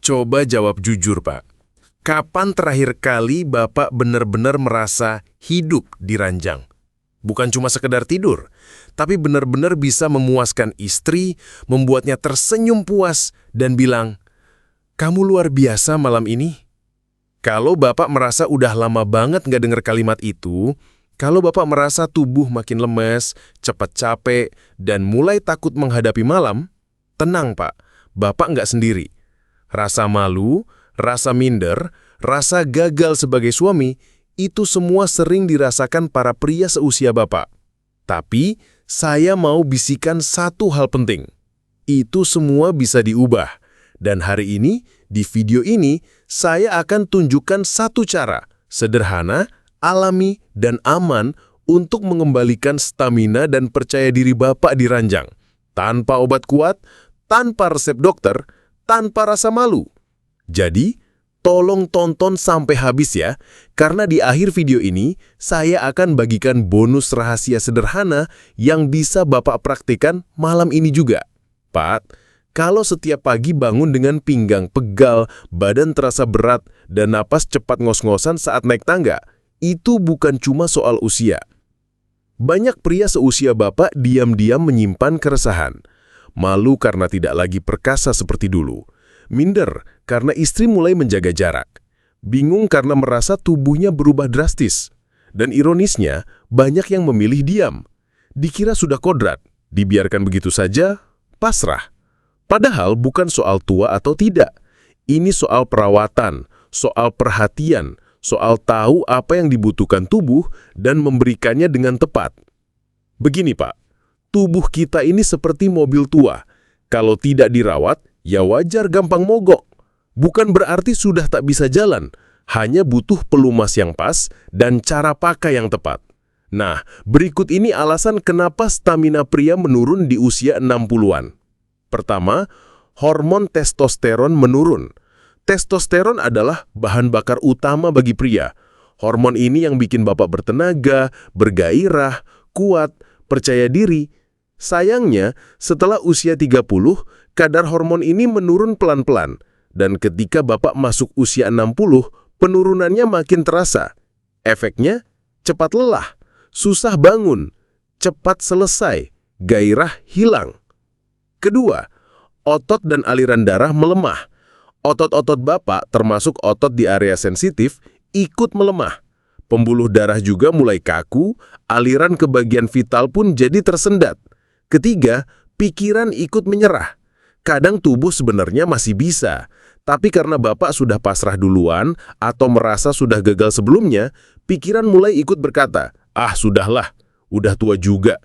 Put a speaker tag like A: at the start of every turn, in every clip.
A: Coba jawab jujur, Pak. Kapan terakhir kali Bapak benar-benar merasa hidup di ranjang? Bukan cuma sekedar tidur, tapi benar-benar bisa memuaskan istri, membuatnya tersenyum puas, dan bilang, "Kamu luar biasa malam ini." Kalau Bapak merasa udah lama banget nggak dengar kalimat itu, kalau Bapak merasa tubuh makin lemes, cepat capek, dan mulai takut menghadapi malam, tenang, Pak. Bapak nggak sendiri. Rasa malu, rasa minder, rasa gagal sebagai suami, itu semua sering dirasakan para pria seusia Bapak. Tapi, saya mau bisikan satu hal penting. Itu semua bisa diubah. Dan hari ini, di video ini, saya akan tunjukkan satu cara, sederhana, alami, dan aman untuk mengembalikan stamina dan percaya diri Bapak di ranjang. Tanpa obat kuat, tanpa resep dokter, tanpa rasa malu. Jadi, tolong tonton sampai habis ya, karena di akhir video ini, saya akan bagikan bonus rahasia sederhana yang bisa Bapak praktikkan malam ini juga. Pak, kalau setiap pagi bangun dengan pinggang pegal, badan terasa berat, dan napas cepat ngos-ngosan saat naik tangga, itu bukan cuma soal usia. Banyak pria seusia Bapak diam-diam menyimpan keresahan. Malu karena tidak lagi perkasa seperti dulu. Minder karena istri mulai menjaga jarak. Bingung karena merasa tubuhnya berubah drastis. Dan ironisnya, banyak yang memilih diam. Dikira sudah kodrat, dibiarkan begitu saja, pasrah. Padahal bukan soal tua atau tidak. Ini soal perawatan, soal perhatian, soal tahu apa yang dibutuhkan tubuh dan memberikannya dengan tepat. Begini, Pak. Tubuh kita ini seperti mobil tua. Kalau tidak dirawat, ya wajar gampang mogok. Bukan berarti sudah tak bisa jalan, hanya butuh pelumas yang pas dan cara pakai yang tepat. Nah, berikut ini alasan kenapa stamina pria menurun di usia 60-an. Pertama, hormon testosteron menurun. Testosteron adalah bahan bakar utama bagi pria. Hormon ini yang bikin Bapak bertenaga, bergairah, kuat, percaya diri. Sayangnya, setelah usia 30, kadar hormon ini menurun pelan-pelan. Dan ketika Bapak masuk usia 60, penurunannya makin terasa. Efeknya, cepat lelah, susah bangun, cepat selesai, gairah hilang. Kedua, otot dan aliran darah melemah. Otot-otot Bapak, termasuk otot di area sensitif, ikut melemah. Pembuluh darah juga mulai kaku, aliran ke bagian vital pun jadi tersendat. Ketiga, pikiran ikut menyerah. Kadang tubuh sebenarnya masih bisa, tapi karena Bapak sudah pasrah duluan atau merasa sudah gagal sebelumnya, pikiran mulai ikut berkata, "Ah, sudahlah, udah tua juga."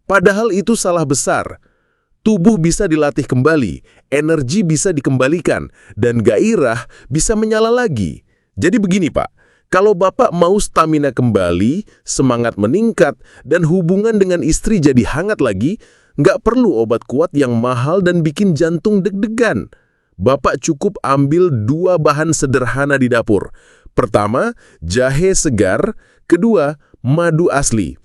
A: Padahal itu salah besar. Tubuh bisa dilatih kembali, energi bisa dikembalikan, dan gairah bisa menyala lagi. Jadi begini, Pak. Kalau Bapak mau stamina kembali, semangat meningkat, dan hubungan dengan istri jadi hangat lagi, nggak perlu obat kuat yang mahal dan bikin jantung deg-degan. Bapak cukup ambil 2 bahan sederhana di dapur. Pertama, jahe segar. Kedua, madu asli.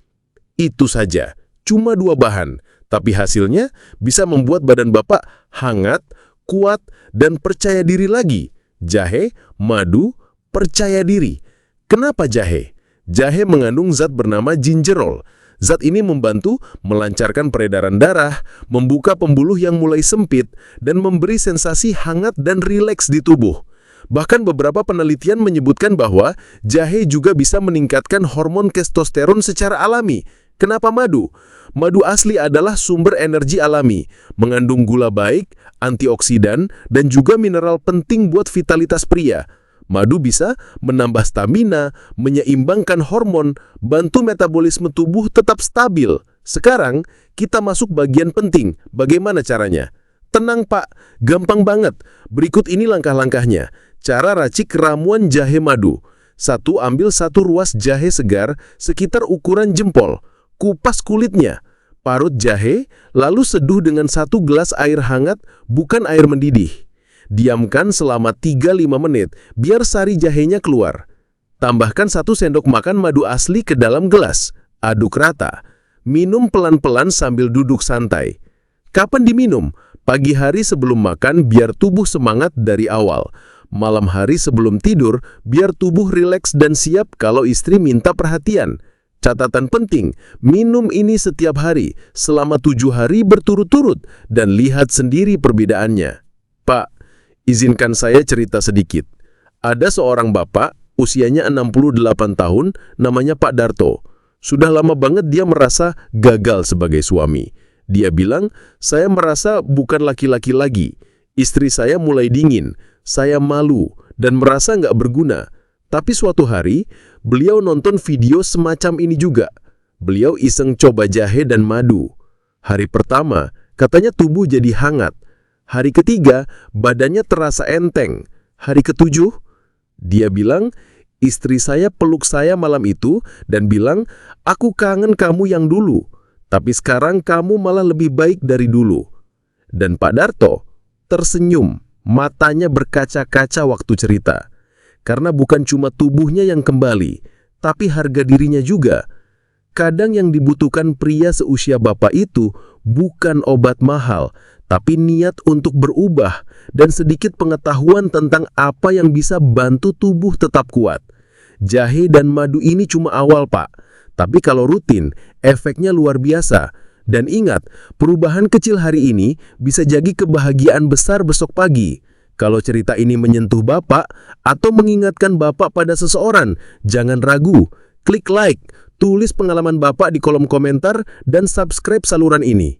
A: Itu saja, cuma 2 bahan. Tapi hasilnya bisa membuat badan Bapak hangat, kuat, dan percaya diri lagi. Jahe, madu, percaya diri. Kenapa jahe? Jahe mengandung zat bernama gingerol. Zat ini membantu melancarkan peredaran darah, membuka pembuluh yang mulai sempit, dan memberi sensasi hangat dan rileks di tubuh. Bahkan beberapa penelitian menyebutkan bahwa jahe juga bisa meningkatkan hormon testosteron secara alami. Kenapa madu? Madu asli adalah sumber energi alami, mengandung gula baik, antioksidan, dan juga mineral penting buat vitalitas pria. Madu bisa menambah stamina, menyeimbangkan hormon, bantu metabolisme tubuh tetap stabil. Sekarang, kita masuk bagian penting. Bagaimana caranya? Tenang, Pak. Gampang banget. Berikut ini langkah-langkahnya. Cara racik ramuan jahe madu. 1. Ambil 1 ruas jahe segar sekitar ukuran jempol. Kupas kulitnya. Parut jahe, lalu seduh dengan 1 gelas air hangat, bukan air mendidih. Diamkan selama 3-5 menit, biar sari jahenya keluar. Tambahkan 1 sendok makan madu asli ke dalam gelas. Aduk rata. Minum pelan-pelan sambil duduk santai. Kapan diminum?
B: Pagi hari sebelum makan biar tubuh semangat dari awal. Malam hari sebelum tidur biar tubuh rileks dan siap kalau istri minta perhatian. Catatan penting, minum ini setiap hari selama 7 hari berturut-turut dan lihat sendiri perbedaannya. Pak, izinkan saya cerita sedikit. Ada seorang bapak, usianya 68 tahun, namanya Pak Darto. Sudah lama banget dia merasa gagal sebagai suami. Dia bilang, saya merasa bukan laki-laki lagi. Istri saya mulai dingin, saya malu, dan merasa nggak berguna. Tapi suatu hari, beliau nonton video semacam ini juga. Beliau iseng coba jahe dan madu. Hari pertama, katanya tubuh jadi hangat. Hari ketiga, badannya terasa enteng. Hari ketujuh, dia bilang, istri saya peluk saya malam itu dan bilang, aku kangen kamu yang dulu. Tapi sekarang kamu malah lebih baik dari dulu. Dan Pak Darto tersenyum, matanya berkaca-kaca waktu cerita. Karena bukan cuma tubuhnya yang kembali, tapi harga dirinya juga. Kadang yang dibutuhkan pria seusia bapak itu bukan obat mahal, tapi niat untuk berubah dan sedikit pengetahuan tentang apa yang bisa bantu tubuh tetap kuat. Jahe dan madu ini cuma awal, Pak. Tapi kalau rutin, efeknya luar biasa. Dan ingat, perubahan kecil hari ini bisa jadi kebahagiaan besar besok pagi. Kalau cerita ini menyentuh Bapak atau mengingatkan Bapak pada seseorang, jangan ragu. Klik like, tulis pengalaman Bapak di kolom komentar, dan subscribe saluran ini.